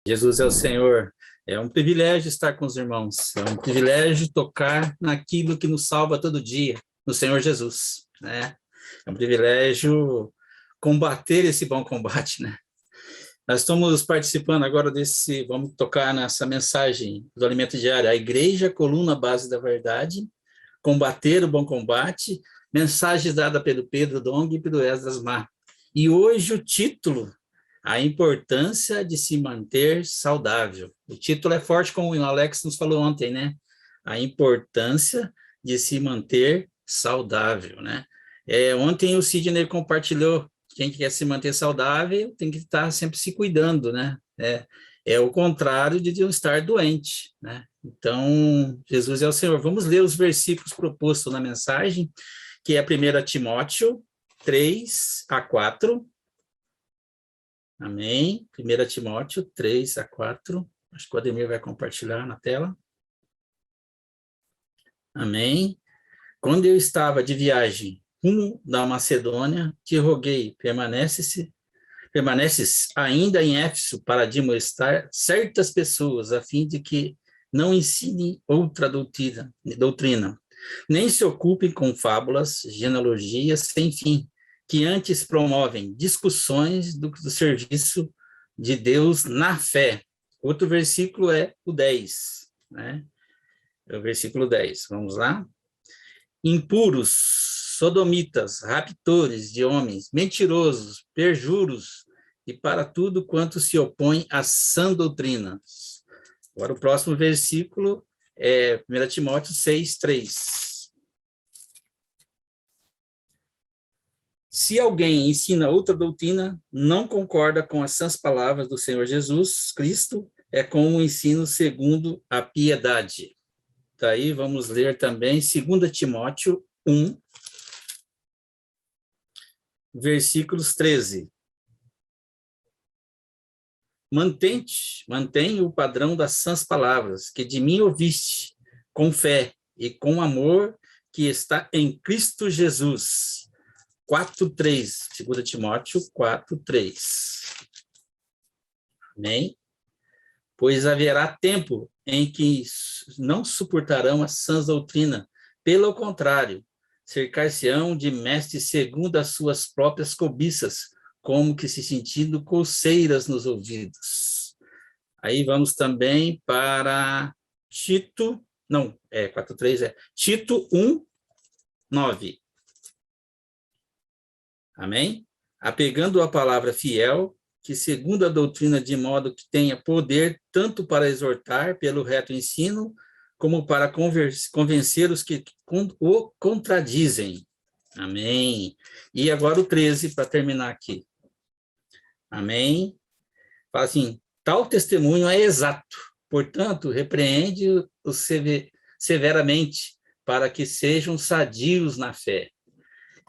Jesus é o Senhor. É um privilégio estar com os irmãos. É um privilégio tocar naquilo que nos salva todo dia, no Senhor Jesus, né? É um privilégio combater esse bom combate, né? Nós estamos participando agora vamos tocar nessa mensagem do Alimento Diário, a Igreja, coluna base da verdade, combater o bom combate, mensagem dada pelo Pedro Dong e pelo Esdras Mar. E hoje o título, a importância de se manter saudável. O título é forte, como o Alex nos falou ontem, né? A importância de se manter saudável, né? Ontem o Sidney compartilhou, quem quer se manter saudável tem que estar sempre se cuidando, né? É o contrário de estar doente, né? Então, Jesus é o Senhor. Vamos ler os versículos propostos na mensagem, que é 1 Timóteo 3-4. Amém. 1 Timóteo 3-4. Acho que o Ademir vai compartilhar na tela. Amém. Quando eu estava de viagem rumo da Macedônia, te roguei, permaneces ainda em Éfeso para admoestar certas pessoas, a fim de que não ensinem outra doutrina, nem se ocupem com fábulas, genealogias sem fim, que antes promovem discussões do serviço de Deus na fé. Outro versículo é o 10, né? É o versículo 10, vamos lá? Impuros, sodomitas, raptores de homens, mentirosos, perjuros, e para tudo quanto se opõe à sã doutrina. Agora o próximo versículo é 1 Timóteo 6:3. Se alguém ensina outra doutrina, não concorda com as sãs palavras do Senhor Jesus Cristo, é como um ensino segundo a piedade. Daí vamos ler também 2 Timóteo 1, versículos 13. Mantém o padrão das sãs palavras, que de mim ouviste, com fé e com amor que está em Cristo Jesus. 4:3, 2 Timóteo 4:3. Amém? Pois haverá tempo em que não suportarão a sã doutrina, pelo contrário, cercar-se-ão de mestres segundo as suas próprias cobiças, como que se sentindo coceiras nos ouvidos. Aí vamos também para Tito, 4:3 Tito 1:9. Amém? Apegando a palavra fiel, que segundo a doutrina, de modo que tenha poder tanto para exortar pelo reto ensino, como para convencer os que o contradizem. Amém. E agora o 13, para terminar aqui. Amém. Fala assim, tal testemunho é exato, portanto, repreende-os severamente, para que sejam sadios na fé.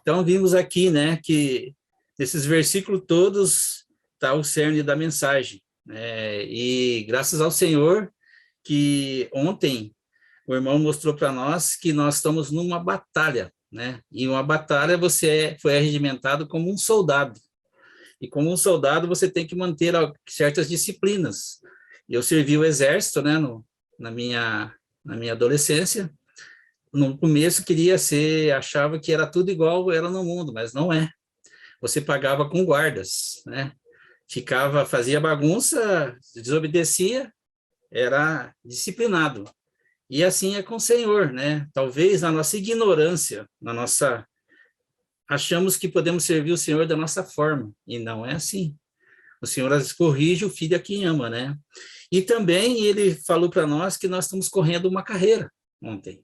Então, vimos aqui, né, que nesses versículos todos está o cerne da mensagem. E graças ao Senhor, que ontem o irmão mostrou para nós que nós estamos numa batalha, né? E uma batalha você foi arregimentado como um soldado. E como um soldado você tem que manter certas disciplinas. Eu servi o exército, né, na minha adolescência. No começo achava que era tudo igual era no mundo, mas não é. Você pagava com guardas, né? Fazia bagunça, desobedecia, era disciplinado. E assim é com o Senhor, né? Talvez na nossa ignorância, achamos que podemos servir o Senhor da nossa forma, e não é assim. O Senhor corrige o filho a quem ama, né? E também ele falou para nós que nós estamos correndo uma carreira ontem.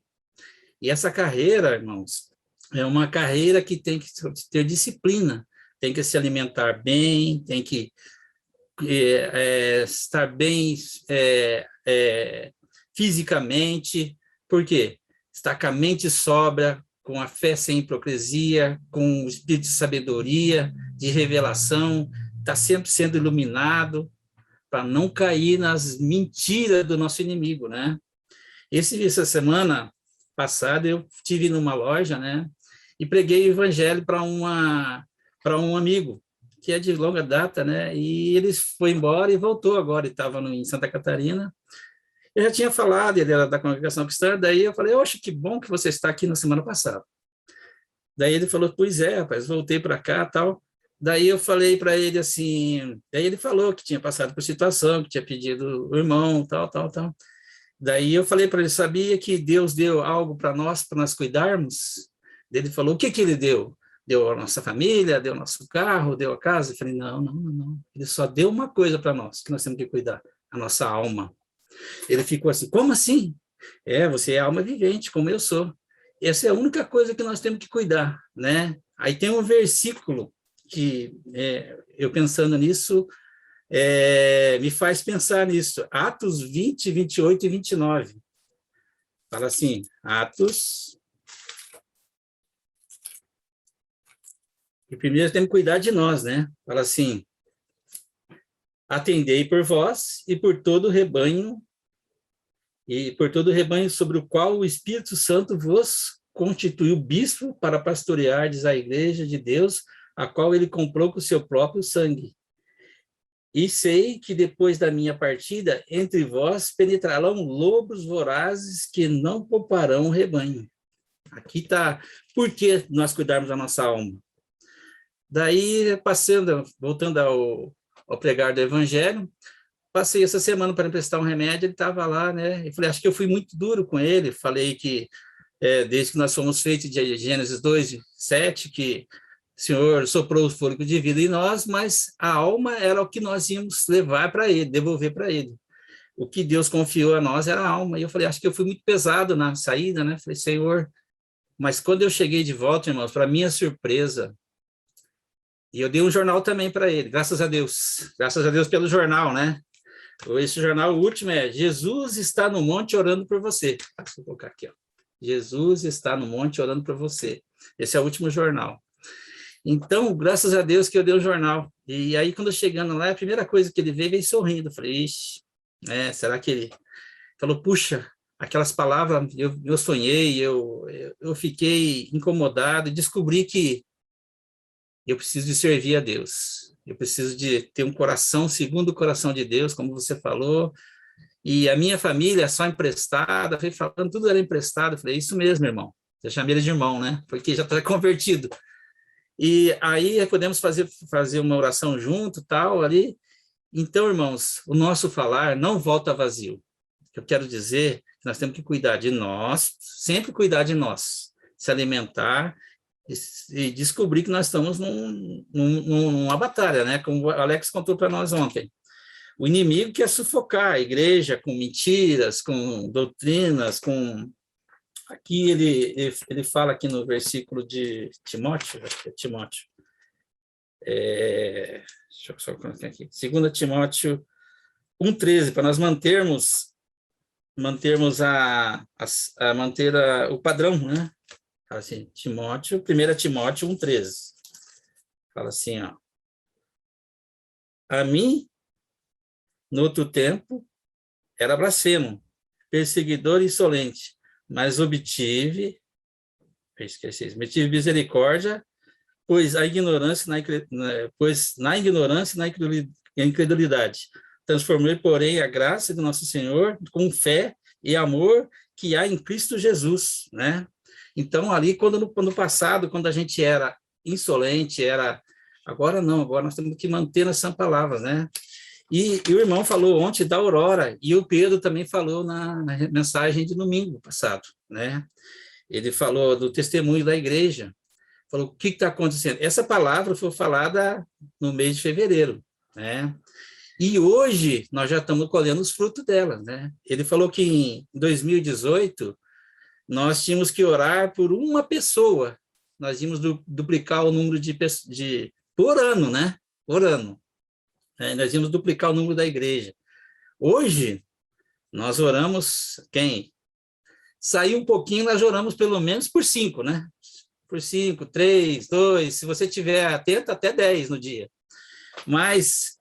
E essa carreira, irmãos, é uma carreira que tem que ter disciplina, tem que se alimentar bem, tem que estar bem fisicamente. Por quê? Estar com a mente sóbria, com a fé sem hipocrisia, com o espírito de sabedoria, de revelação, está sempre sendo iluminado, para não cair nas mentiras do nosso inimigo, né? Essa semana passada eu estive numa loja, né, e preguei o evangelho para um amigo que é de longa data, né? E ele foi embora e voltou agora, ele estava em Santa Catarina. Eu já tinha falado, ele era da congregação cristã, daí eu falei, eu acho que bom que você está aqui na semana passada. Daí ele falou, pois é, rapaz, voltei para cá, tal. Daí eu falei para ele assim, daí ele falou que tinha passado por situação, que tinha pedido o irmão, tal, tal, tal. Daí eu falei para ele, sabia que Deus deu algo para nós cuidarmos? Daí ele falou, o que que ele deu? Deu a nossa família, deu o nosso carro, deu a casa? Eu falei, não, não, não. Ele só deu uma coisa para nós, que nós temos que cuidar, a nossa alma. Ele ficou assim, como assim? Você é alma vivente, como eu sou. Essa é a única coisa que nós temos que cuidar, né? Aí tem um versículo que, eu pensando nisso, me faz pensar nisso. Atos 20, 28 e 29. Fala assim, Atos... E primeiro temos que cuidar de nós, né? Fala assim, atendei por vós e por todo o rebanho sobre o qual o Espírito Santo vos constituiu bispo para pastoreardes a igreja de Deus, a qual ele comprou com o seu próprio sangue. E sei que depois da minha partida, entre vós penetrarão lobos vorazes que não pouparão o rebanho. Aqui está, por que nós cuidarmos da nossa alma? Daí, voltando ao pregar do evangelho, passei essa semana para emprestar um remédio, ele estava lá, né? Eu falei, acho que eu fui muito duro com ele, falei que desde que nós fomos feitos de Gênesis 2, 7, que o Senhor soprou o fôlego de vida em nós, mas a alma era o que nós íamos levar para ele, devolver para ele. O que Deus confiou a nós era a alma. E eu falei, acho que eu fui muito pesado na saída, né? Falei, Senhor, mas quando eu cheguei de volta, irmãos, para minha surpresa, e eu dei um jornal também para ele, graças a Deus pelo jornal, né? Esse jornal, o último Jesus está no monte orando por você. Deixa eu colocar aqui, ó. Jesus está no monte orando por você. Esse é o último jornal. Então, graças a Deus que eu dei o jornal. E aí, quando eu chegando lá, a primeira coisa que ele veio sorrindo. Eu falei, ixi, será que ele... Falou, puxa, aquelas palavras, eu sonhei, eu fiquei incomodado e descobri que eu preciso de servir a Deus. Eu preciso de ter um coração segundo o coração de Deus, como você falou. E a minha família é só emprestada, foi falando, tudo era emprestado. Eu falei, isso mesmo, irmão. Eu chamei ele de irmão, né? Porque já está convertido. E aí podemos fazer uma oração junto, tal, ali. Então, irmãos, o nosso falar não volta vazio. Eu quero dizer que nós temos que cuidar de nós, sempre cuidar de nós, se alimentar e descobrir que nós estamos numa batalha, né? Como o Alex contou para nós ontem. O inimigo quer sufocar a igreja com mentiras, com doutrinas, com... Aqui ele fala aqui no versículo de Timóteo, acho que é Timóteo. Deixa eu só colocar aqui. 2 Timóteo 1,13, para nós manter o padrão, né? Fala assim, 1 Timóteo 1,13. Fala assim, ó. A mim, no outro tempo, era blasfemo, perseguidor insolente, mas obtive misericórdia, pois na ignorância e na incredulidade. Transformei, porém, a graça do nosso Senhor com fé e amor que há em Cristo Jesus, né? Então, ali, no passado, quando a gente era insolente, agora não, agora nós temos que manter nessa palavra, né? E o irmão falou ontem da aurora, e o Pedro também falou na mensagem de domingo passado, né? Ele falou do testemunho da igreja, falou o que está acontecendo. Essa palavra foi falada no mês de fevereiro, né? E hoje nós já estamos colhendo os frutos dela, né? Ele falou que em 2018 nós tínhamos que orar por uma pessoa, nós íamos duplicar o número por ano, né? Por ano. Nós íamos duplicar o número da igreja. Hoje, nós oramos, saiu um pouquinho, nós oramos pelo menos por 5, né? Por 5, 3, 2, se você tiver atento, até 10 no dia. Mas,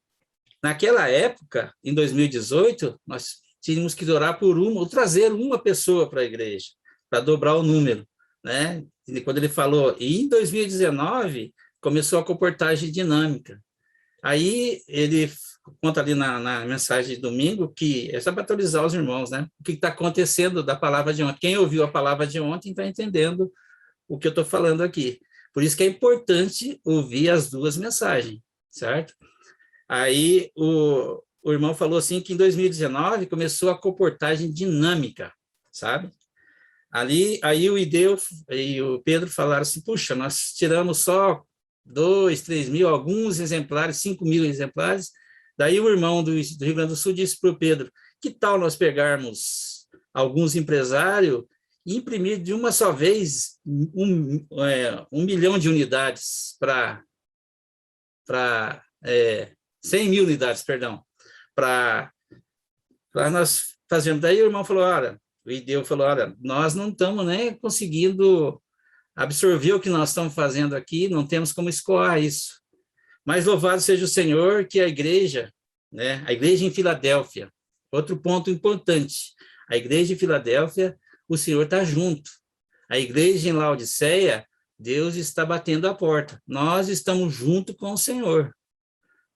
naquela época, em 2018, nós tínhamos que orar trazer uma pessoa para a igreja, para dobrar o número, né? E quando ele falou, e em 2019, começou a comportagem dinâmica. Aí ele conta ali na mensagem de domingo que é só para atualizar os irmãos, né? O que está acontecendo da palavra de ontem. Quem ouviu a palavra de ontem está entendendo o que eu estou falando aqui. Por isso que é importante ouvir as duas mensagens, certo? Aí o irmão falou assim que em 2019 começou a comportagem dinâmica, sabe? Aí o Ideu e o Pedro falaram assim, puxa, nós tiramos só 2, 3 mil, alguns exemplares, 5 mil exemplares. Daí o irmão do Rio Grande do Sul disse para o Pedro, que tal nós pegarmos alguns empresários e imprimir de uma só vez 1 milhão de unidades para 100 mil unidades, perdão, para nós fazermos. Daí o irmão falou, olha, o Ideu falou, olha, nós não estamos conseguindo absorver o que nós estamos fazendo aqui, não temos como escoar isso. Mas louvado seja o Senhor que a igreja em Filadélfia, outro ponto importante, a igreja em Filadélfia, o Senhor está junto. A igreja em Laodiceia, Deus está batendo a porta. Nós estamos junto com o Senhor.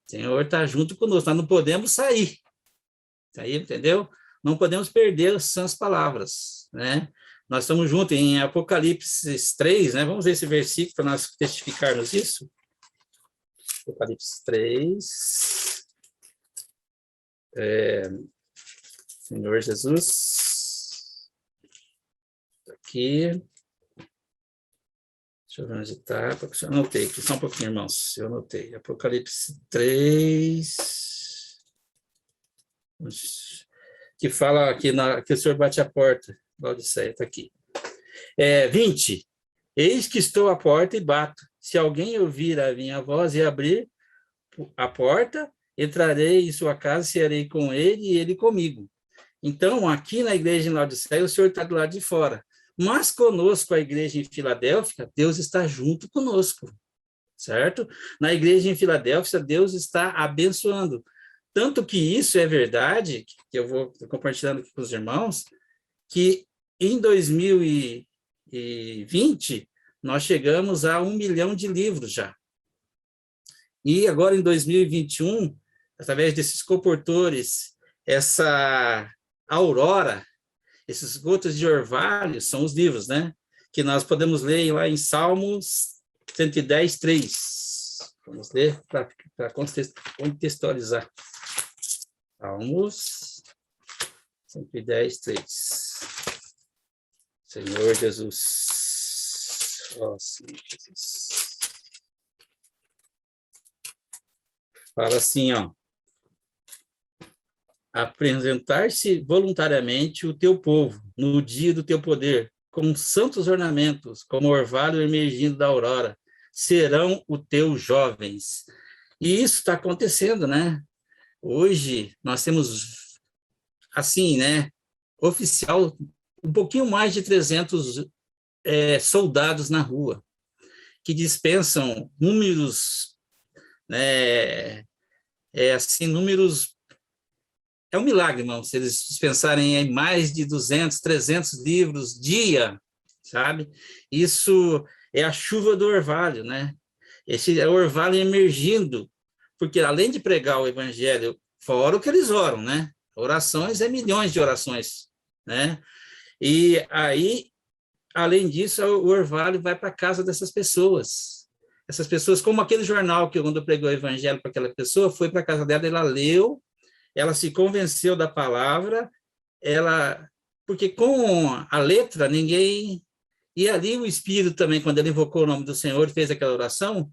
O Senhor está junto conosco, nós não podemos sair. Aí, entendeu? Não podemos perder as sãs palavras, né? Nós estamos juntos em Apocalipse 3, né? Vamos ver esse versículo para nós testificarmos isso. Apocalipse 3. Senhor Jesus. Aqui. Deixa eu ver onde está. Eu anotei aqui, só um pouquinho, irmãos. Eu anotei. Apocalipse 3. Que fala aqui que o Senhor bate a porta. Laodiceia, está aqui. 20. Eis que estou à porta e bato. Se alguém ouvir a minha voz e abrir a porta, entrarei em sua casa, cearei com ele e ele comigo. Então, aqui na igreja em Laodiceia, o Senhor está do lado de fora. Mas conosco, a igreja em Filadélfia, Deus está junto conosco, certo? Na igreja em Filadélfia, Deus está abençoando. Tanto que isso é verdade, que eu vou compartilhando aqui com os irmãos, que em 2020, nós chegamos a 1 milhão de livros já. E agora, em 2021, através desses comportores, essa aurora, esses gotas de orvalho, são os livros, né? Que nós podemos ler lá em Salmos 110, 3. Vamos ler para contextualizar. Salmos 110, 3. Senhor Jesus. Ó, Senhor Jesus. Fala assim, ó. Apresentar-se voluntariamente o teu povo no dia do teu poder, com santos ornamentos, como orvalho emergindo da aurora, serão os teus jovens. E isso está acontecendo, né? Hoje nós temos, assim, né, oficial, um pouquinho mais de 300 soldados na rua, que dispensam números, né, assim, números. É um milagre, irmão, se eles dispensarem em mais de 200, 300 livros dia, sabe? Isso é a chuva do orvalho, né? Esse é o orvalho emergindo, porque além de pregar o evangelho, fora o que eles oram, né? Orações milhões de orações, né? E aí, além disso, o orvalho vai para a casa dessas pessoas. Essas pessoas, como aquele jornal que quando pregou o evangelho para aquela pessoa, foi para a casa dela, ela leu, ela se convenceu da palavra, porque com a letra ninguém... E ali o Espírito também, quando ele invocou o nome do Senhor e fez aquela oração,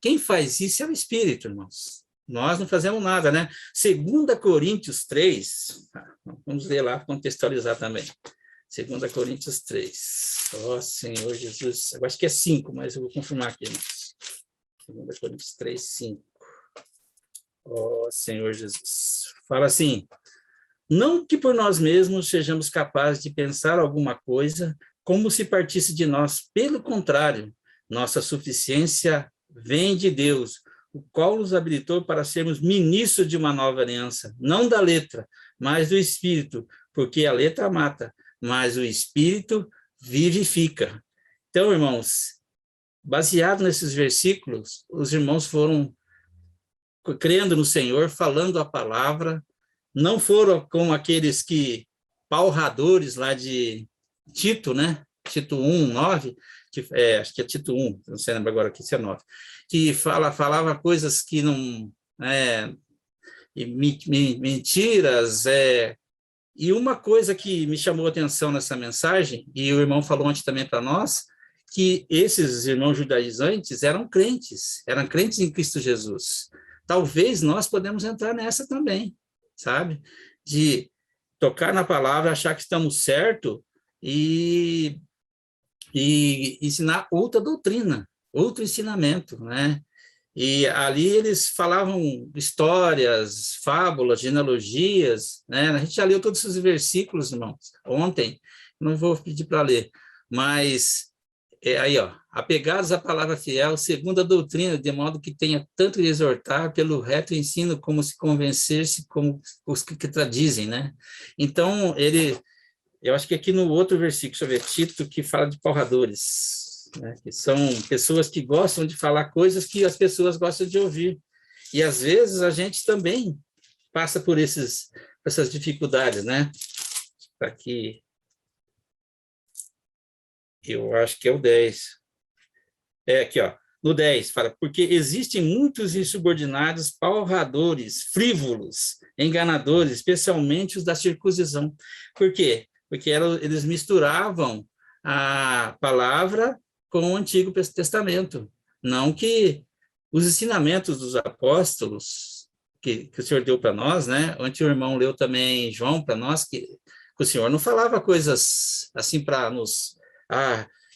quem faz isso é o Espírito, irmãos. Nós não fazemos nada, né? 2 Coríntios 3, vamos ler lá, contextualizar também. 2 Coríntios 3. Ó, Senhor Jesus, eu acho que é 5, mas eu vou confirmar aqui, irmãos. 2 Coríntios 3, 5. Ó, Senhor Jesus. Fala assim: não que por nós mesmos sejamos capazes de pensar alguma coisa como se partisse de nós, pelo contrário, nossa suficiência vem de Deus, o qual nos habilitou para sermos ministros de uma nova aliança, não da letra, mas do Espírito, porque a letra mata, mas o Espírito vivifica. Então, irmãos, baseado nesses versículos, os irmãos foram crendo no Senhor, falando a palavra, não foram como aqueles que, palradores lá de Tito, né? Tito 1:9, acho que é Tito 1, não sei lembra agora que isso é 9, que falava coisas que não... mentiras, e uma coisa que me chamou a atenção nessa mensagem, e o irmão falou ontem também para nós, que esses irmãos judaizantes eram crentes em Cristo Jesus. Talvez nós podemos entrar nessa também, sabe? De tocar na palavra, achar que estamos certo e ensinar outra doutrina, outro ensinamento, né? E ali eles falavam histórias, fábulas, genealogias, né? A gente já leu todos esses versículos, irmãos, ontem, não vou pedir para ler, mas aí, ó, apegados à palavra fiel, segundo a doutrina, de modo que tenha tanto de exortar pelo reto ensino, como se convencer-se como os que traduzem, né? Então, eu acho que aqui no outro versículo, deixa eu ver, Tito, que fala de palradores, né? Que são pessoas que gostam de falar coisas que as pessoas gostam de ouvir. E, às vezes, a gente também passa por essas dificuldades, né? Aqui, eu acho que é o 10. Aqui, ó, no 10, fala, porque existem muitos insubordinados, palradores, frívolos, enganadores, especialmente os da circuncisão. Por quê? Porque eles misturavam a palavra com o Antigo Testamento. Não que os ensinamentos dos apóstolos que o Senhor deu para nós, né? Ontem o irmão leu também João para nós, que o Senhor não falava coisas assim para nos...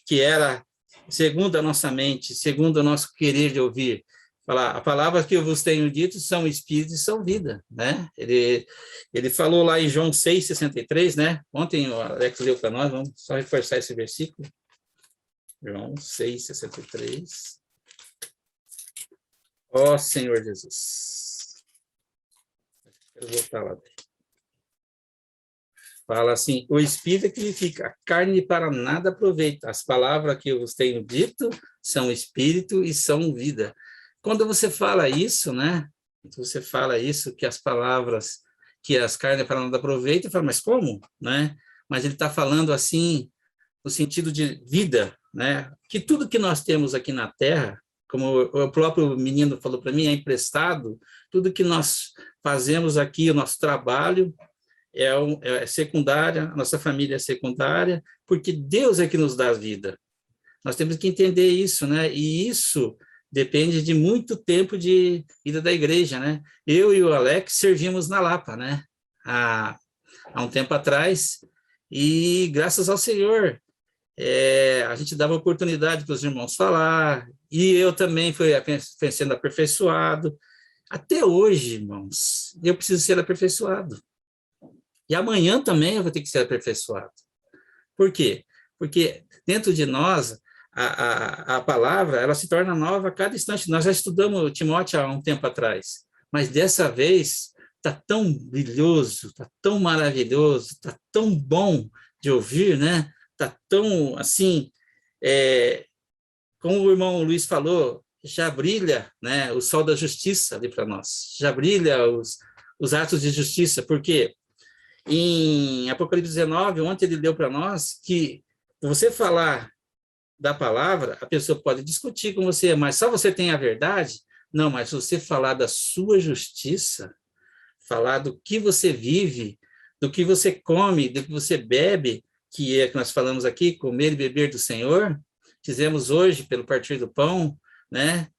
que era segundo a nossa mente, segundo o nosso querer de ouvir. Falar, a palavra que eu vos tenho dito são espírito e são vida, né? Ele falou lá em João 6,63, né? Ontem o Alex leu para nós, vamos só reforçar esse versículo. João 6,63. Ó Senhor Jesus. Quero voltar lá. Fala assim, o espírito é que vivifica, a carne para nada aproveita. As palavras que eu vos tenho dito são espírito e são vida. Quando você fala isso, né? Você fala isso, que as palavras, que as carnes para nada aproveitam, fala, mas como? Né? Mas ele está falando assim, no sentido de vida, né? Que tudo que nós temos aqui na Terra, como o próprio menino falou para mim, é emprestado, tudo que nós fazemos aqui, o nosso trabalho, é secundária, a nossa família é secundária, porque Deus é que nos dá a vida. Nós temos que entender isso, né? E isso depende de muito tempo de vida da igreja, né? Eu e o Alex servimos na Lapa, né? Há um tempo atrás, e graças ao Senhor, a gente dava oportunidade para os irmãos falar, e eu também fui sendo aperfeiçoado. Até hoje, irmãos, eu preciso ser aperfeiçoado. E amanhã também eu vou ter que ser aperfeiçoado. Por quê? Porque dentro de nós, a palavra, ela se torna nova a cada instante. Nós já estudamos Timóteo há um tempo atrás, mas dessa vez está tão brilhoso, está tão maravilhoso, está tão bom de ouvir, né? Está tão, assim, como o irmão Luiz falou, já brilha, né, o sol da justiça ali para nós, já brilha os atos de justiça, porque em Apocalipse 19, ontem ele deu para nós que você falar da palavra, a pessoa pode discutir com você, mas só você tem a verdade? Não, mas você falar da sua justiça, falar do que você vive, do que você come, do que você bebe, que é que nós falamos aqui, comer e beber do Senhor, fizemos hoje pelo partir do pão, né?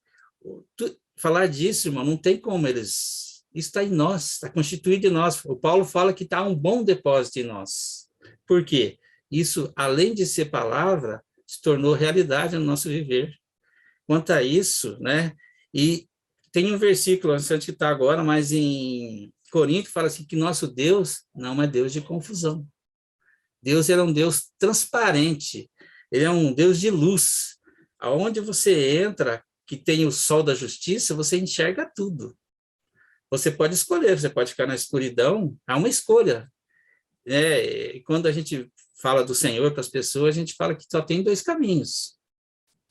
Falar disso, irmão, não tem como eles... Isso está em nós, está constituído em nós. O Paulo fala que está um bom depósito em nós. Por quê? Isso, além de ser palavra, se tornou realidade no nosso viver. Quanto a isso, né? E tem um versículo, não sei onde está agora, mas em Coríntios fala assim que nosso Deus não é Deus de confusão. Deus era um Deus transparente, ele é um Deus de luz. Aonde você entra, que tem o sol da justiça, você enxerga tudo. Você pode escolher, você pode ficar na escuridão, há uma escolha. E quando a gente fala do Senhor para as pessoas, a gente fala que só tem dois caminhos.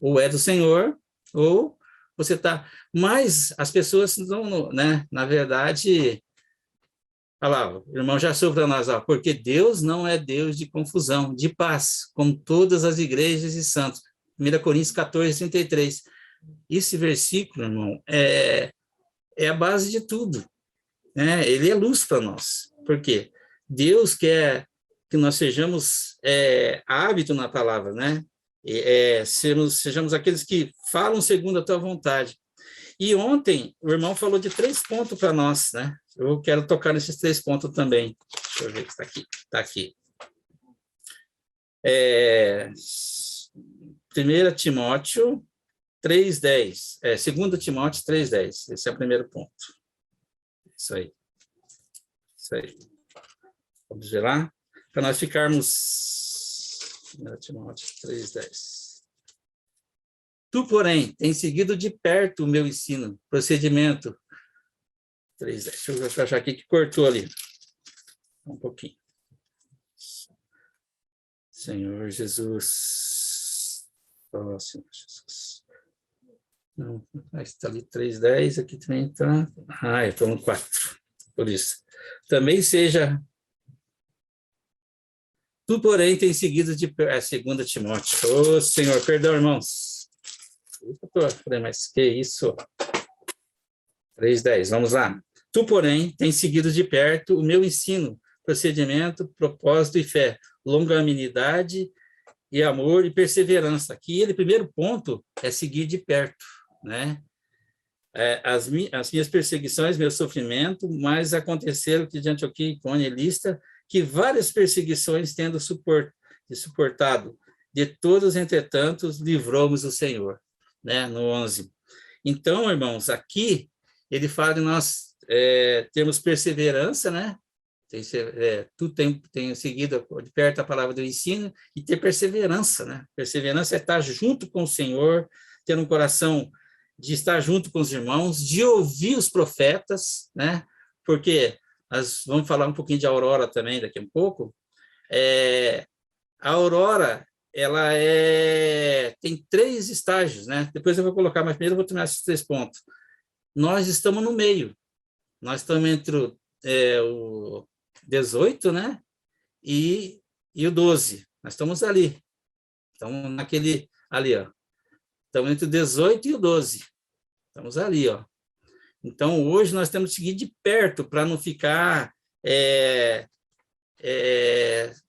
Ou é do Senhor, ou você está... Mas as pessoas não, né? Na verdade, olha lá, o irmão já soube para nós, ó, porque Deus não é Deus de confusão, de paz, como todas as igrejas e santos. 1 Coríntios 14, 33. Esse versículo, irmão, é a base de tudo, né? Ele é luz para nós. Por quê? Deus quer que nós sejamos hábito na palavra, né? Sejamos aqueles que falam segundo a tua vontade. E ontem o irmão falou de 3 pontos para nós, né? Eu quero tocar nesses 3 pontos também. Deixa eu ver que está aqui. Está aqui. 1 Timóteo 3:10. 2 Timóteo 3:10. Esse é o primeiro ponto. Isso aí. Isso aí. Vamos ver lá? Para nós ficarmos... 1 Timóteo 3:10. Tu, porém, tens seguido de perto o meu ensino, procedimento. 3:10. Deixa eu achar aqui que cortou ali. Um pouquinho. Senhor Jesus. Oh, Senhor Jesus. Não, está ali 3:10, aqui também está... eu estou no 4. Por isso. Também seja... Tu, porém, tens seguido de perto... 2 Timóteo. Ô, Senhor, perdão, irmãos. Mas que isso? 3:10, vamos lá. Tu, porém, tens seguido de perto o meu ensino, procedimento, propósito e fé, longanimidade e amor e perseverança. Aqui, ele primeiro ponto é seguir de perto, né? As minhas perseguições, meu sofrimento, mas aconteceram que de Antioquia, Icônio e Listra, que várias perseguições tendo suportado, de todos, entretanto, livrou-nos o Senhor, né? No 11. Então, irmãos, aqui ele fala de nós termos perseverança, né? Tu tem seguido de perto a palavra do ensino e ter perseverança, né? Perseverança é estar junto com o Senhor, ter um coração de estar junto com os irmãos, de ouvir os profetas, né? Porque vamos falar um pouquinho de Aurora também daqui a um pouco. A Aurora, ela tem 3 estágios, né? Depois eu vou colocar, mas primeiro eu vou terminar esses 3 pontos. Nós estamos no meio. Nós estamos entre o 18, né? E o 12. Nós estamos ali. Estamos naquele ali, ó. Estamos entre o 18 e o 12. Estamos ali, ó. Então, hoje nós temos que seguir de perto para não ficar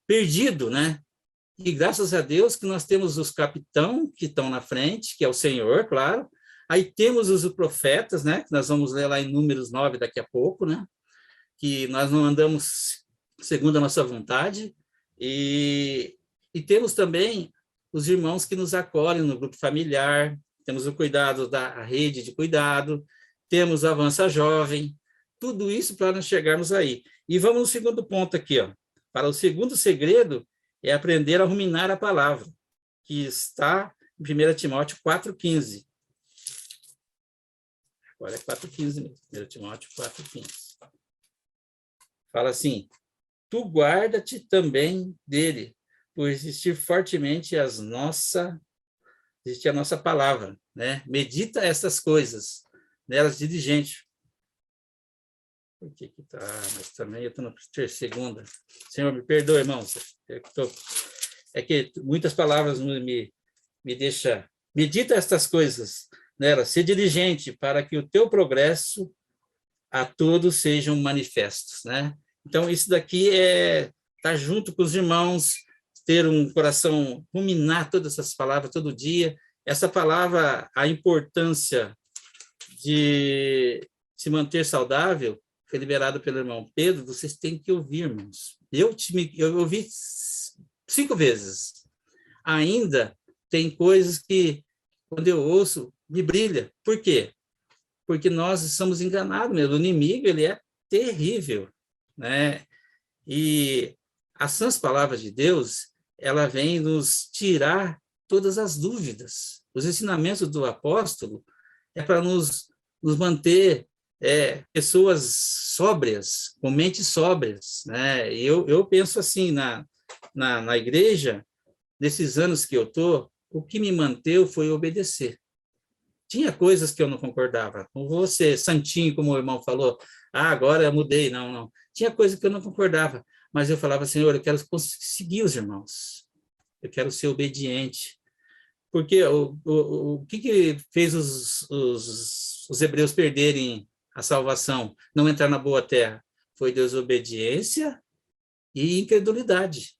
perdido, né? E graças a Deus que nós temos os capitães que estão na frente, que é o Senhor, claro. Aí temos os profetas, né? Que nós vamos ler lá em Números 9 daqui a pouco, né? Que nós não andamos segundo a nossa vontade. E temos também os irmãos que nos acolhem no grupo familiar, temos o cuidado da rede de cuidado, temos o Avança Jovem, tudo isso para nós chegarmos aí. E vamos no segundo ponto aqui, ó. Para o segundo segredo é aprender a ruminar a palavra, que está em 1 Timóteo 4:15. Agora é 4:15 mesmo, 1 Timóteo 4:15. Fala assim, tu guarda-te também dele, por existir fortemente a nossa palavra, né? Medita essas coisas, nelas diligente. Por que tá? Mas também eu estou na segunda. Senhor, me perdoe, irmãos. É que muitas palavras me deixam. Medita estas coisas nelas, ser diligente para que o teu progresso a todos sejam manifestos, né? Então, isso daqui estar junto com os irmãos, ter um coração, ruminar todas essas palavras todo dia. Essa palavra, a importância de se manter saudável, foi liberado pelo irmão Pedro, vocês têm que ouvir, irmãos. Eu ouvi 5 vezes. Ainda tem coisas que, quando eu ouço, me brilha. Por quê? Porque nós estamos enganados mesmo. O inimigo, ele é terrível, né? E as sãs palavras de Deus, ela vem nos tirar todas as dúvidas. Os ensinamentos do apóstolo é para nos manter pessoas sóbrias, com mentes sóbrias, né? Eu penso assim, na igreja, nesses anos que eu estou, o que me manteve foi obedecer. Tinha coisas que eu não concordava. Não vou ser santinho, como o irmão falou. Ah, agora eu mudei. Não, não. Tinha coisas que eu não concordava. Mas eu falava, Senhor, eu quero seguir os irmãos. Eu quero ser obediente. Porque o que fez os hebreus perderem a salvação, não entrar na boa terra? Foi desobediência e incredulidade.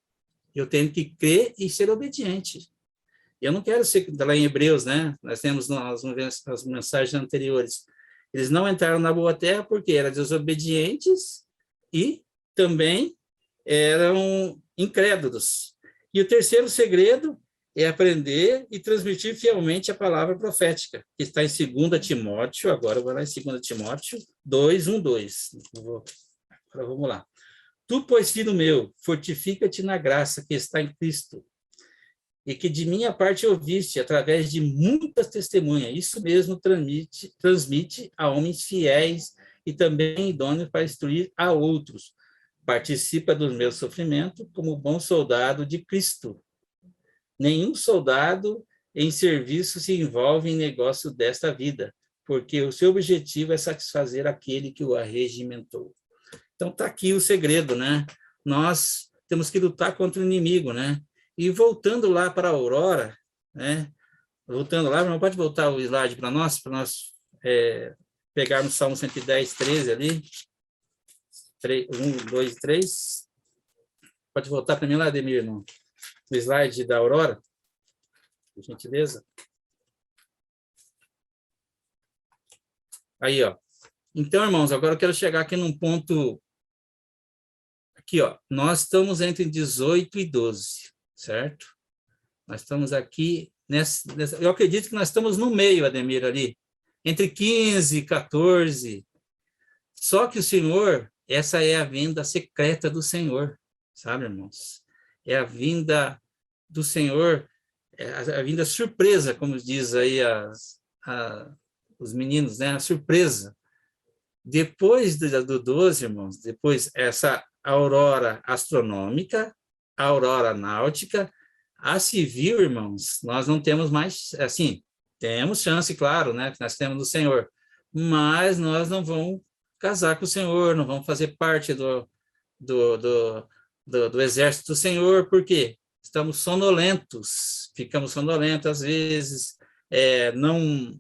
Eu tenho que crer e ser obediente. Eu não quero ser, lá em Hebreus, né? Nós temos as mensagens anteriores. Eles não entraram na boa terra porque eram desobedientes e também eram incrédulos. E o terceiro segredo é aprender e transmitir fielmente a palavra profética, que está em 2 Timóteo, agora eu vou lá em 2 Timóteo 2, 1, 2. Agora vamos lá. Tu, pois, filho meu, fortifica-te na graça que está em Cristo, e que de minha parte ouviste, através de muitas testemunhas. Isso mesmo transmite a homens fiéis e também idôneos para instruir a outros. Participa do meu sofrimento como bom soldado de Cristo. Nenhum soldado em serviço se envolve em negócio desta vida, porque o seu objetivo é satisfazer aquele que o arregimentou. Então, está aqui o segredo, né? Nós temos que lutar contra o inimigo, né? E voltando lá para a Aurora, né? Voltando lá, não pode voltar o slide para nós pegarmos Salmo 110, 13 ali. 1, 2, 3. Pode voltar para mim lá, Ademir, no slide da Aurora, por gentileza. Aí, ó. Então, irmãos, agora eu quero chegar aqui num ponto. Aqui, ó. Nós estamos entre 18 e 12, certo? Nós estamos aqui eu acredito que nós estamos no meio, Ademir, ali, entre 15 e 14. Só que o Senhor, essa é a vinda secreta do Senhor, sabe, irmãos? É a vinda do Senhor, é a vinda surpresa, como diz aí os meninos, né? A surpresa. Depois do 12, irmãos, depois essa aurora astronômica, a aurora náutica, a civil, irmãos, nós não temos mais, assim, temos chance, claro, né, que nós temos do Senhor, mas nós não vamos casar com o Senhor, não vamos fazer parte do exército do Senhor, por quê? Estamos sonolentos, ficamos sonolentos às vezes, não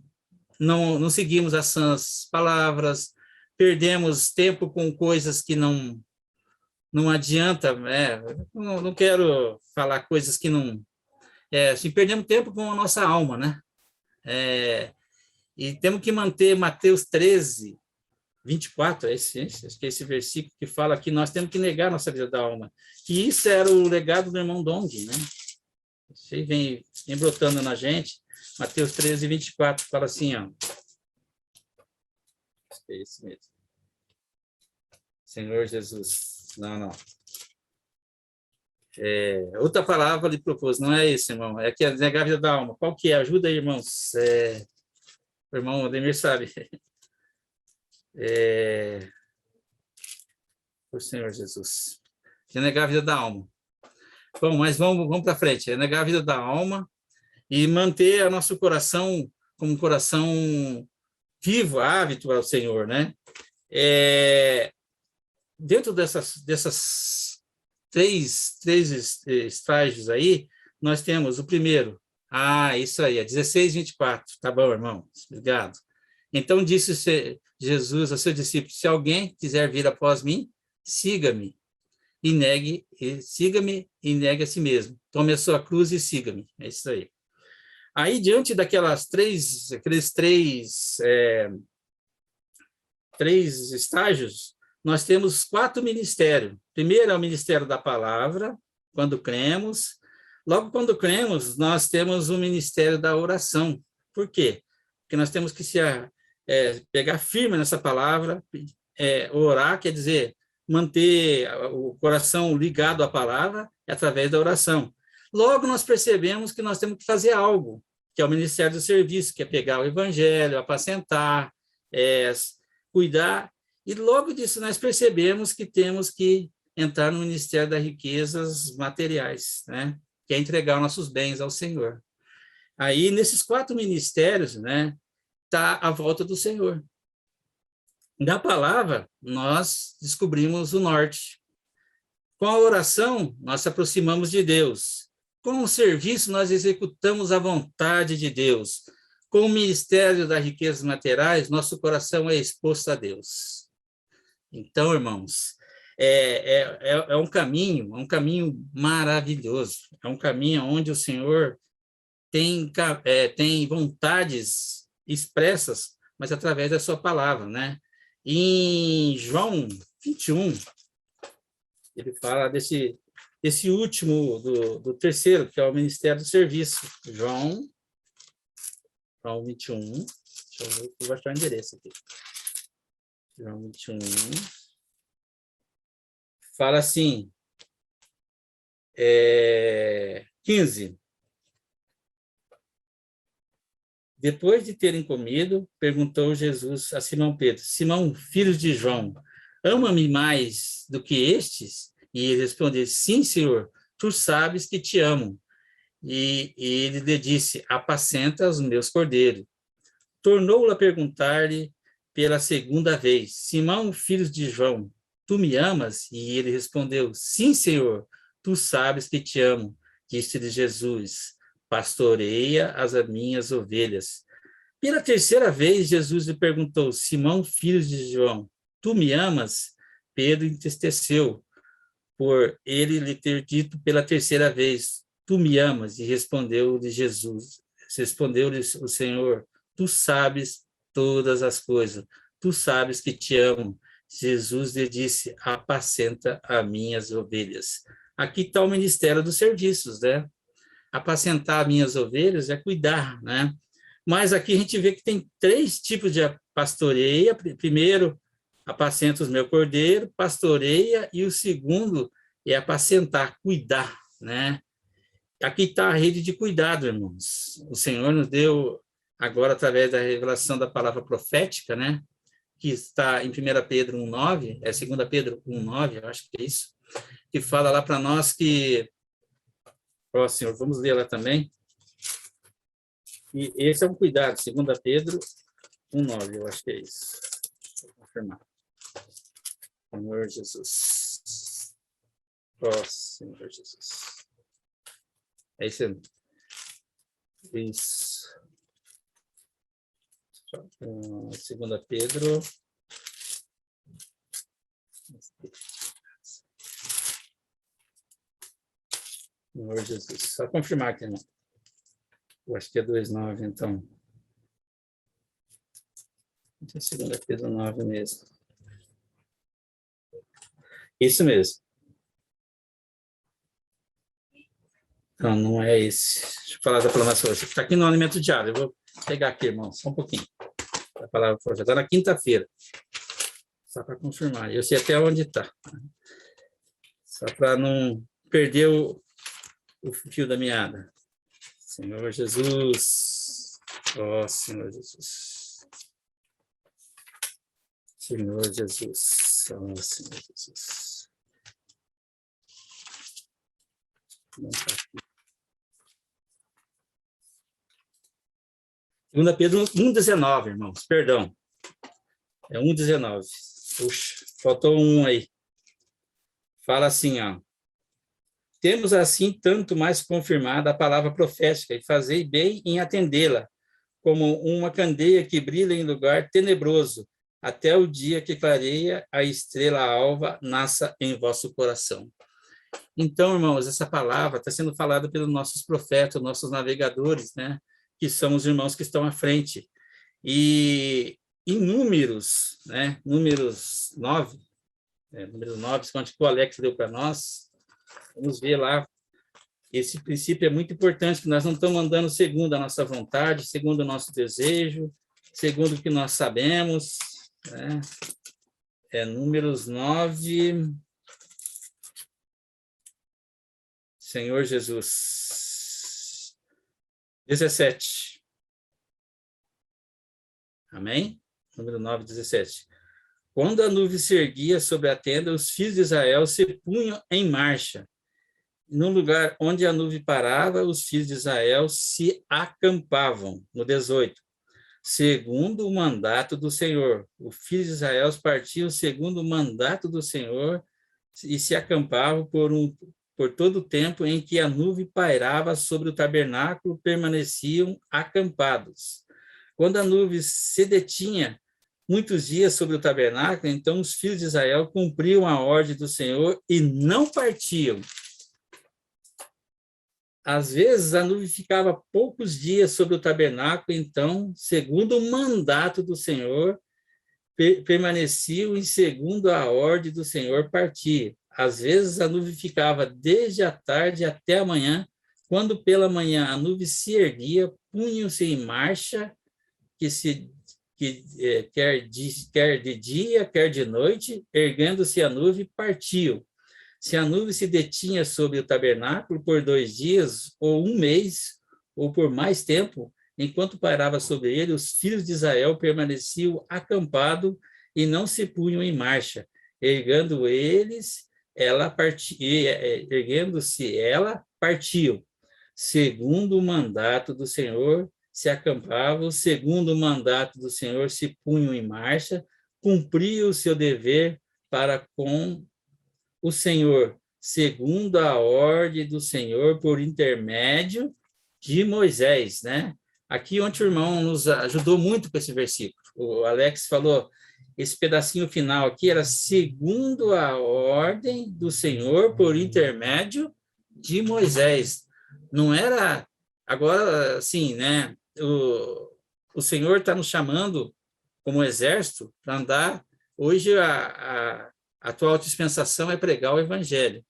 seguimos as sãs palavras, perdemos tempo com coisas que não adianta, não quero falar coisas que não... assim, perdemos tempo com a nossa alma, né? E temos que manter Mateus 13, 24, acho que é esse versículo que fala que nós temos que negar a nossa vida da alma. Que isso era o legado do irmão Dong, né? Isso aí vem brotando na gente. Mateus 13, 24, fala assim, ó. É isso mesmo. Senhor Jesus. Não. Outra palavra lhe propôs, não é isso, irmão. É que é negar a vida da alma. Qual que é? Ajuda aí, irmãos. O irmão Ademir sabe. O Senhor Jesus. É negar a vida da alma. Bom, mas vamos para frente. É negar a vida da alma e manter o nosso coração como um coração vivo, ávido ao Senhor, né? Dentro dessas três estágios aí, nós temos o primeiro. Isso aí, é 16, 24. Tá bom, irmão? Obrigado. Então, disse Jesus a seus discípulos, se alguém quiser vir após mim, siga-me e negue a si mesmo. Tome a sua cruz e siga-me. É isso aí. Aí, diante daqueles três estágios, nós temos 4 ministérios. Primeiro é o ministério da palavra, quando cremos. Logo, quando cremos, nós temos o ministério da oração. Por quê? Porque nós temos que pegar firme nessa palavra. Orar quer dizer manter o coração ligado à palavra através da oração. Logo, nós percebemos que nós temos que fazer algo, que é o ministério do serviço, que é pegar o evangelho, apacentar, cuidar. E logo disso nós percebemos que temos que entrar no ministério das riquezas materiais, né? Que é entregar nossos bens ao Senhor. Aí, nesses 4 ministérios, né? está a volta do Senhor. Da palavra, nós descobrimos o norte. Com a oração, nós se aproximamos de Deus. Com o serviço, nós executamos a vontade de Deus. Com o ministério das riquezas materiais, nosso coração é exposto a Deus. Então, irmãos, é um caminho maravilhoso. É um caminho onde o Senhor tem vontades expressas, mas através da sua palavra, né? Em João 21, ele fala desse último, do terceiro, que é o ministério do serviço. João 21, deixa eu ver, eu vou achar o endereço aqui. João 21, fala assim, 15. Depois de terem comido, perguntou Jesus a Simão Pedro: Simão, filho de João, ama-me mais do que estes? E ele respondeu: Sim, Senhor, tu sabes que te amo. E ele lhe disse: apacenta os meus cordeiros. Tornou-o a perguntar-lhe pela segunda vez: Simão, filho de João, tu me amas? E ele respondeu: Sim, Senhor, tu sabes que te amo. Disse-lhe Jesus: pastoreia as minhas ovelhas. Pela terceira vez, Jesus lhe perguntou: Simão, filho de João, tu me amas? Pedro entristeceu por ele lhe ter dito pela terceira vez: tu me amas? E respondeu-lhe o Senhor: tu sabes todas as coisas, tu sabes que te amo. Jesus lhe disse: apacenta as minhas ovelhas. Aqui está o ministério dos serviços, né? Apacentar as minhas ovelhas é cuidar, né? Mas aqui a gente vê que tem 3 tipos de pastoreia. Primeiro, apacenta os meus cordeiros, pastoreia, e o segundo é apacentar, cuidar, né? Aqui está a rede de cuidado, irmãos. O Senhor nos deu agora, através da revelação da palavra profética, né? Que está em 1 Pedro 1,9, 2 Pedro 1,9, eu acho que é isso, que fala lá para nós que... Ó, Senhor, vamos ler lá também. E esse é um cuidado, 2 Pedro 1,9, eu acho que é isso. Vou confirmar. Senhor Jesus. Ó, Senhor Jesus. É isso aí. Isso. 2 Pedro. Senhor Jesus. Só confirmar aqui, irmão. Eu acho que é 2,9, então. É 2 Pedro 9 mesmo. Isso mesmo. Não, não é esse. Deixa eu falar da programação. Está aqui no alimento diário. Eu vou pegar aqui, irmão, só um pouquinho. A palavra já está na quinta-feira. Só para confirmar. Eu sei até onde está. Só para não perder o fio da meada. Senhor Jesus. Ó, Senhor Jesus. Senhor Jesus. Ó, Senhor Jesus. Não está aqui. 2 Pedro 1,19, irmãos, perdão. É 1,19. Puxa, faltou um aí. Fala assim, ó. Temos assim tanto mais confirmada a palavra profética, e fazei bem em atendê-la, como uma candeia que brilha em lugar tenebroso, até o dia que clareia a estrela alva nasça em vosso coração. Então, irmãos, essa palavra está sendo falada pelos nossos profetas, nossos navegadores, né? Que são os irmãos que estão à frente. E em Números, né? Números 9, número 9, onde o Alex deu para nós, vamos ver lá. Esse princípio é muito importante, que nós não estamos andando segundo a nossa vontade, segundo o nosso desejo, segundo o que nós sabemos, né? Números 9, Senhor Jesus, 17. Amém? Número 9, 17. Quando a nuvem se erguia sobre a tenda, os filhos de Israel se punham em marcha. No lugar onde a nuvem parava, os filhos de Israel se acampavam. No 18. segundo o mandato do Senhor. Os filhos de Israel partiam segundo o mandato do Senhor e se acampavam por todo o tempo em que a nuvem pairava sobre o tabernáculo, permaneciam acampados. Quando a nuvem se detinha muitos dias sobre o tabernáculo, então os filhos de Israel cumpriam a ordem do Senhor e não partiam. Às vezes, a nuvem ficava poucos dias sobre o tabernáculo, então, segundo o mandato do Senhor, permaneciam e, segundo a ordem do Senhor, partiam. Às vezes, a nuvem ficava desde a tarde até a manhã, quando pela manhã a nuvem se erguia, punham-se em marcha, quer de dia, quer de noite, erguendo-se a nuvem, partiu. Se a nuvem se detinha sobre o tabernáculo por 2 dias, ou 1 mês, ou por mais tempo, enquanto pairava sobre ele, os filhos de Israel permaneciam acampados e não se punham em marcha. Erguendo-se ela, partiu. Segundo o mandato do Senhor, se acampavam, segundo o mandato do Senhor, se punham em marcha, cumpriam o seu dever para com o Senhor, segundo a ordem do Senhor, por intermédio de Moisés, né? Aqui onde o irmão nos ajudou muito com esse versículo. O Alex falou, esse pedacinho final aqui era segundo a ordem do Senhor, por intermédio de Moisés. Não era, agora, assim, né? O Senhor está nos chamando como exército para andar. Hoje a atual dispensação é pregar o evangelho,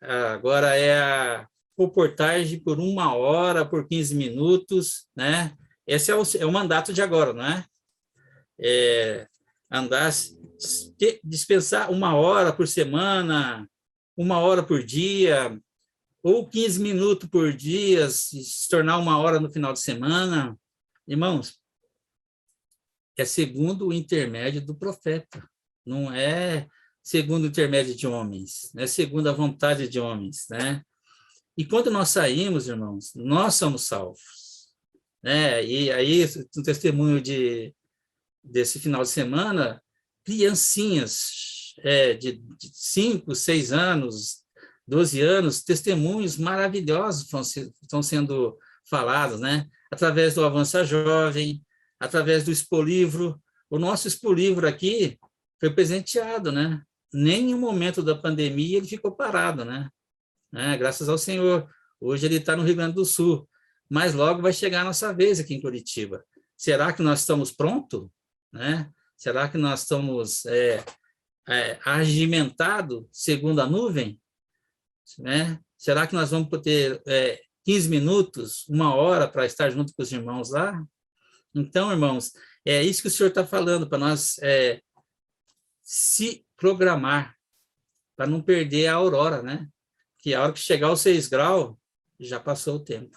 agora é a reportagem por 1 hora, por 15 minutos, né? Esse é o mandato de agora, não é? Dispensar 1 hora por semana, 1 hora por dia, ou 15 minutos por dia, se tornar 1 hora no final de semana. Irmãos, é segundo o intermédio do profeta. Não é segundo o intermédio de homens, não é segundo a vontade de homens, né? E quando nós saímos, irmãos, nós somos salvos, né? E aí, um testemunho desse final de semana, criancinhas de 5, 6 anos, 12 anos, testemunhos maravilhosos estão sendo falados, né? Através do Avança Jovem, através do Expolivro. O nosso Expolivro aqui foi presenteado, né? Nem em um momento da pandemia ele ficou parado, né? Graças ao Senhor. Hoje ele está no Rio Grande do Sul, mas logo vai chegar a nossa vez aqui em Curitiba. Será que nós estamos prontos? Né? Será que nós estamos arregimentados segundo a nuvem? Né? Será que nós vamos ter 15 minutos, 1 hora para estar junto com os irmãos lá? Então, irmãos, é isso que o Senhor está falando, para nós se programar, para não perder a aurora, né? Que a hora que chegar aos 6 graus, já passou o tempo.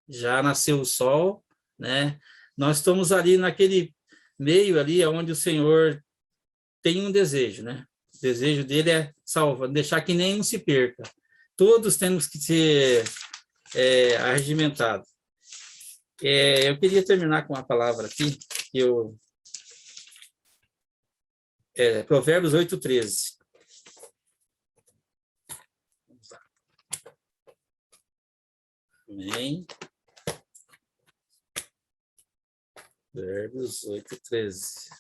Já nasceu o sol, né? Nós estamos ali naquele meio ali onde o Senhor tem um desejo, né? O desejo dele é salvar, deixar que nenhum se perca. Todos temos que ser arregimentados. Eu queria terminar com uma palavra aqui, Provérbios 8:13. Amém. Provérbios 8:13.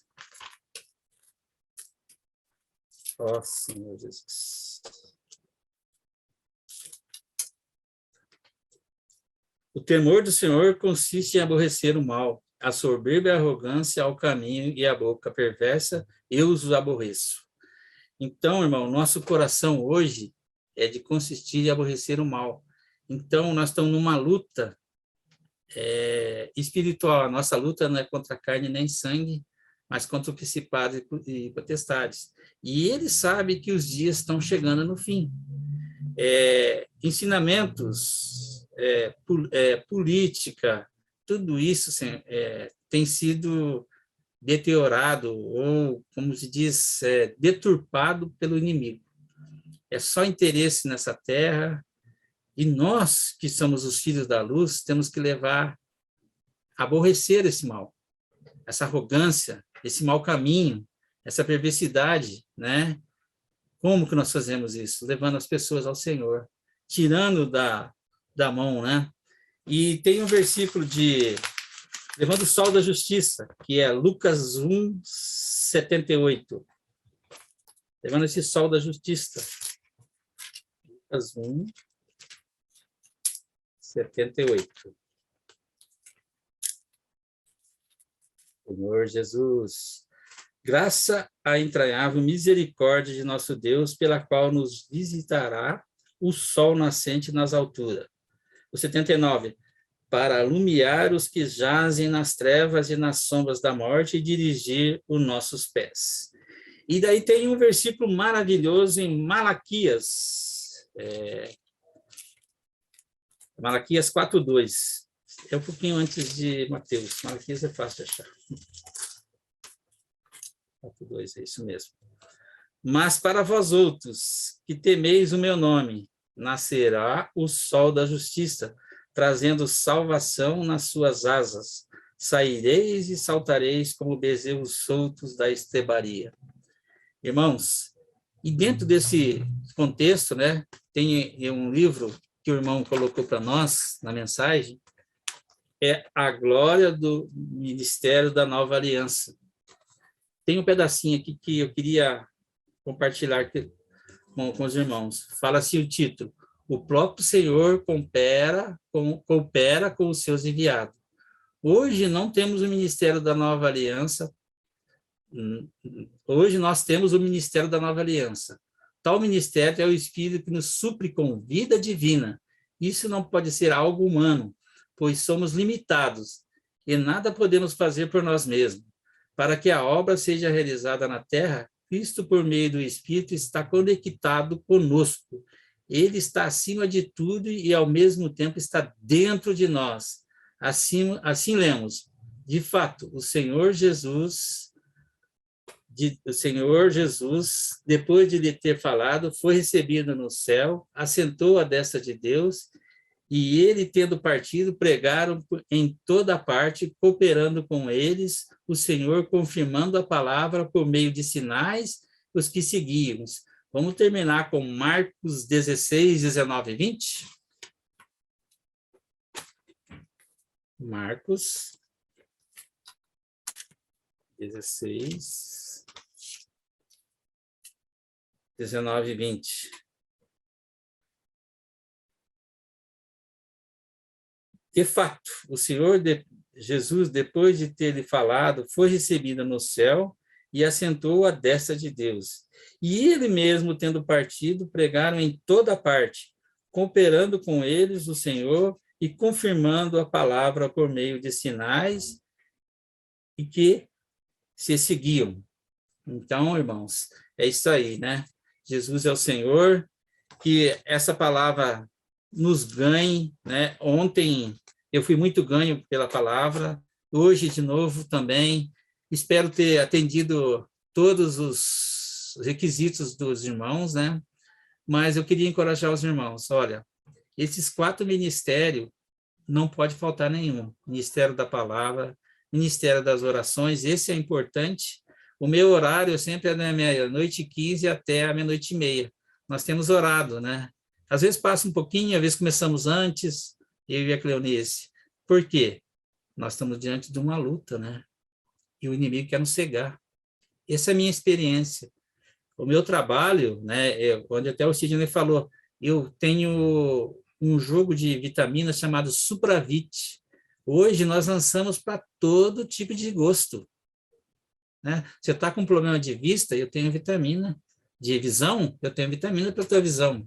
Ó Senhor Jesus. O temor do Senhor consiste em aborrecer o mal, a soberba e a arrogância ao caminho e a boca perversa, eu os aborreço. Então, irmão, nosso coração hoje é de consistir em aborrecer o mal. Então, nós estamos numa luta espiritual. A nossa luta não é contra carne nem sangue, mas contra o principados e potestades. E ele sabe que os dias estão chegando no fim. Ensinamentos, política, tudo isso tem sido deteriorado ou, como se diz, deturpado pelo inimigo. É só interesse nessa terra, e nós, que somos os filhos da luz, temos que levar aborrecer esse mal, essa arrogância, esse mau caminho, essa perversidade, né? Como que nós fazemos isso? Levando as pessoas ao Senhor, tirando da mão, né? E tem um versículo de levando o sol da justiça, que é Lucas 1:78. Levando esse sol da justiça. Lucas 1:78. Senhor Jesus, graça a entranhável misericórdia de nosso Deus, pela qual nos visitará o sol nascente nas alturas. O 79, para alumiar os que jazem nas trevas e nas sombras da morte e dirigir os nossos pés. E daí tem um versículo maravilhoso em Malaquias, Malaquias 4:2. É um pouquinho antes de Mateus. Malaquias é fácil de achar. 4:2, é isso mesmo. Mas para vós outros, que temeis o meu nome, nascerá o sol da justiça, trazendo salvação nas suas asas. Saireis e saltareis como bezerros soltos da estrebaria. Irmãos, e dentro desse contexto, né, tem um livro que o irmão colocou para nós na mensagem, é A Glória do Ministério da Nova Aliança. Tem um pedacinho aqui que eu queria compartilhar com os irmãos. Fala assim o título: o próprio Senhor coopera com os seus enviados. Hoje não temos o Ministério da Nova Aliança. Hoje nós temos o Ministério da Nova Aliança. Tal ministério é o Espírito que nos supre com vida divina. Isso não pode ser algo humano, pois somos limitados e nada podemos fazer por nós mesmos. Para que a obra seja realizada na terra, Cristo, por meio do Espírito, está conectado conosco. Ele está acima de tudo e, ao mesmo tempo, está dentro de nós. Assim lemos: de fato, o Senhor Jesus, depois de lhe ter falado, foi recebido no céu, assentou à destra de Deus, e ele, tendo partido, pregaram em toda parte, cooperando com eles, o Senhor confirmando a palavra por meio de sinais, os que seguiam. Vamos terminar com Marcos 16, 19 e 20. Marcos 16, 19 e 20. De fato, o Senhor Jesus, depois de ter lhe falado, foi recebido no céu e assentou à destra de Deus. E ele mesmo, tendo partido, pregaram em toda parte, cooperando com eles o Senhor e confirmando a palavra por meio de sinais e que se seguiam. Então, irmãos, é isso aí, né? Jesus é o Senhor, que essa palavra nos ganhe, né? Ontem eu fui muito ganho pela palavra, hoje de novo também. Espero ter atendido todos os requisitos dos irmãos, né? Mas eu queria encorajar os irmãos. Olha, esses 4 ministérios não pode faltar nenhum. Ministério da palavra, Ministério das orações, esse é importante. O meu horário sempre é da meia-noite e 15 até a meia-noite e meia. Nós temos orado, né? Às vezes passa um pouquinho, às vezes começamos antes, eu e a Cleonice. Por quê? Nós estamos diante de uma luta, né? E o inimigo quer nos cegar. Essa é a minha experiência. O meu trabalho, né, onde até o Sidney falou, eu tenho um jogo de vitaminas chamado Supravit. Hoje nós lançamos para todo tipo de gosto. Né? Você está com problema de vista, eu tenho vitamina. De visão, eu tenho vitamina para a tua visão.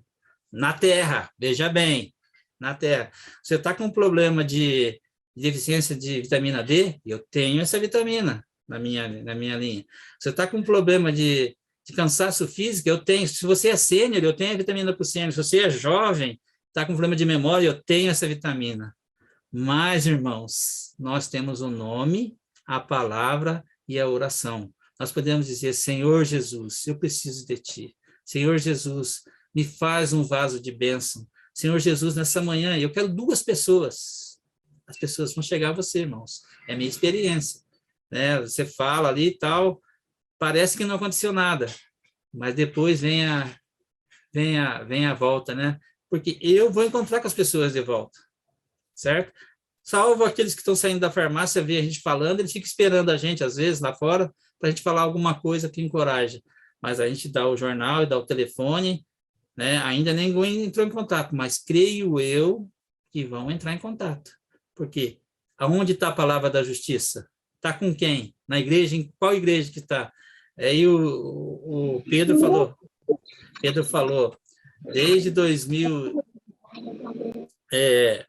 Na terra, veja bem, na terra. Você está com problema de deficiência de vitamina D, eu tenho essa vitamina na minha linha. Você está com problema de cansaço físico, eu tenho. Se você é sênior, eu tenho a vitamina para o sênior. Se você é jovem, está com problema de memória, eu tenho essa vitamina. Mas, irmãos, nós temos o nome, a palavra e a oração. Nós podemos dizer: Senhor Jesus, eu preciso de Ti. Senhor Jesus, me faz um vaso de bênção. Senhor Jesus, nessa manhã, eu quero 2 pessoas. as pessoas vão chegar a você, irmãos. É a minha experiência, né? Você fala ali e tal, parece que não aconteceu nada, mas depois vem a volta, né? Porque eu vou encontrar com as pessoas de volta, certo? Salvo aqueles que estão saindo da farmácia, vê a gente falando, eles ficam esperando a gente, às vezes, lá fora, para a gente falar alguma coisa que encoraja. Mas a gente dá o jornal e dá o telefone, né? Ainda ninguém entrou em contato, mas creio eu que vão entrar em contato. Porque aonde está a palavra da justiça? Está com quem? Na igreja? Em qual igreja que está? Aí o Pedro falou, desde 2000,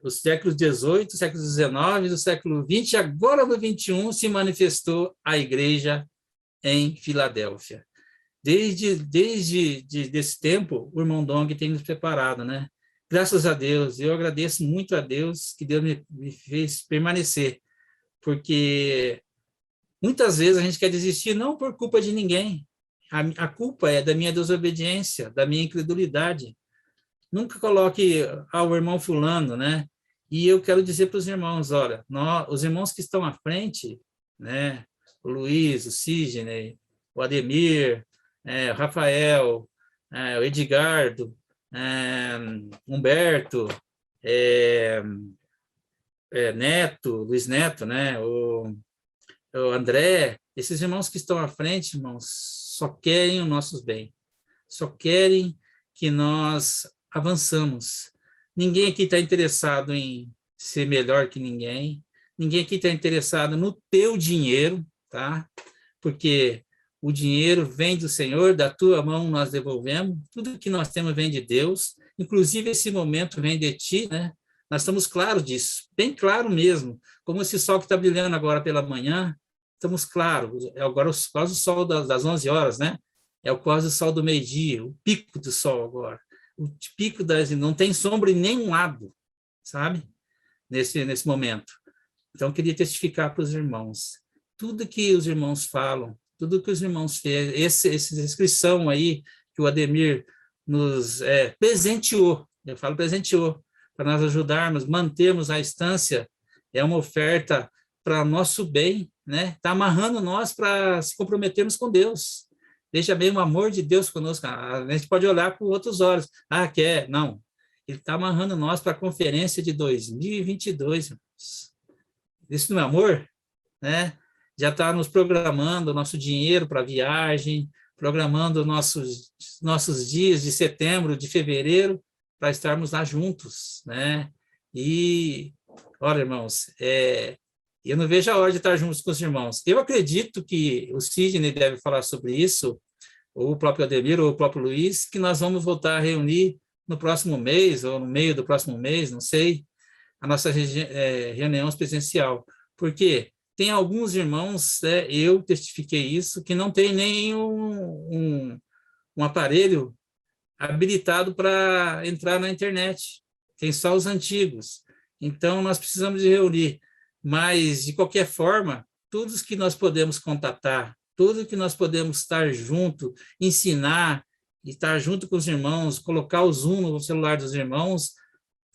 os séculos XVIII, século XIX, do século XX, agora no XXI se manifestou a igreja em Filadélfia. Desde desse tempo, o irmão Dong tem nos preparado, né? Graças a Deus, eu agradeço muito a Deus que Deus me fez permanecer, porque muitas vezes a gente quer desistir não por culpa de ninguém, a culpa é da minha desobediência, da minha incredulidade. Nunca coloque o irmão fulano, né? E eu quero dizer para os irmãos, olha, os irmãos que estão à frente, né? O Luiz, o Sidney, o Ademir, o Rafael, o Edgardo, Humberto, Neto, Luiz Neto, né? O André, esses irmãos que estão à frente, irmãos, só querem o nosso bem, só querem que nós avançamos. Ninguém aqui está interessado em ser melhor que ninguém, ninguém aqui está interessado no teu dinheiro, tá? Porque o dinheiro vem do Senhor, da tua mão nós devolvemos, tudo que nós temos vem de Deus, inclusive esse momento vem de ti, né? Nós estamos claros disso, bem claro mesmo, como esse sol que está brilhando agora pela manhã, estamos claros, é agora quase o sol das 11 horas, né? É quase o sol do meio-dia, o pico do sol agora. O pico não tem sombra em nenhum lado, sabe? Nesse momento. Então, eu queria testificar para os irmãos. Tudo que os irmãos falam, tudo que os irmãos fez, essa inscrição aí que o Ademir nos presenteou, eu falo presenteou, para nós ajudarmos, mantermos a instância, é uma oferta para nosso bem, né? Está amarrando nós para se comprometermos com Deus. Veja bem o amor de Deus conosco. A gente pode olhar com outros olhos. Ah, quer? Não. Ele está amarrando nós para a conferência de 2022. Isso não é amor? Né? Já está nos programando o nosso dinheiro para viagem, programando nossos dias de setembro, de fevereiro, para estarmos lá juntos. Né? E, olha, irmãos, eu não vejo a hora de estar juntos com os irmãos. Eu acredito que o Sidney deve falar sobre isso, ou o próprio Ademir, ou o próprio Luiz, que nós vamos voltar a reunir no próximo mês, ou no meio do próximo mês, não sei, a nossa reunião presencial. Porque tem alguns irmãos, eu testifiquei isso, que não tem nem um aparelho habilitado para entrar na internet. Tem só os antigos. Então, nós precisamos de reunir. Mas, de qualquer forma, todos que nós podemos contatar, tudo que nós podemos estar junto, ensinar, estar junto com os irmãos, colocar o Zoom no celular dos irmãos,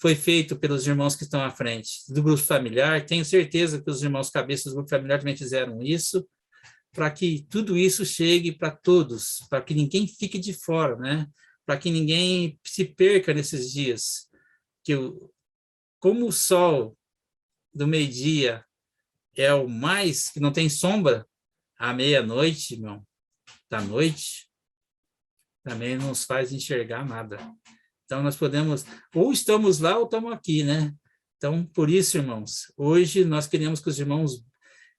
foi feito pelos irmãos que estão à frente, do grupo familiar. Tenho certeza que os irmãos cabeças do grupo familiar também fizeram isso, para que tudo isso chegue para todos, para que ninguém fique de fora, né? Para que ninguém se perca nesses dias. Como o sol do meio-dia é o mais, que não tem sombra, à meia-noite, irmão, da noite, também não nos faz enxergar nada. Então, nós podemos, ou estamos lá ou estamos aqui, né? Então, por isso, irmãos, hoje nós queremos que os irmãos,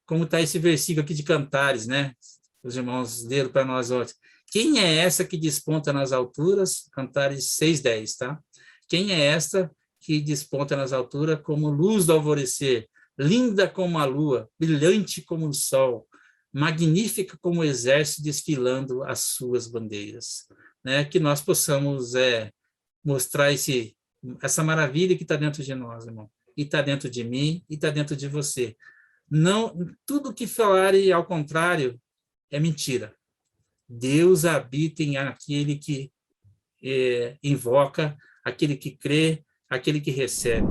como está esse versículo aqui de Cantares, né? Os irmãos leram para nós hoje. Quem é essa que desponta nas alturas? Cantares 6:10, tá? Quem é esta que desponta nas alturas como luz do alvorecer, linda como a lua, brilhante como o sol, magnífica como o exército desfilando as suas bandeiras, né? Que nós possamos mostrar essa maravilha que está dentro de nós, irmão, e está dentro de mim, e está dentro de você. Não, tudo que falarem ao contrário é mentira. Deus habita em aquele que invoca, aquele que crê, aquele que recebe.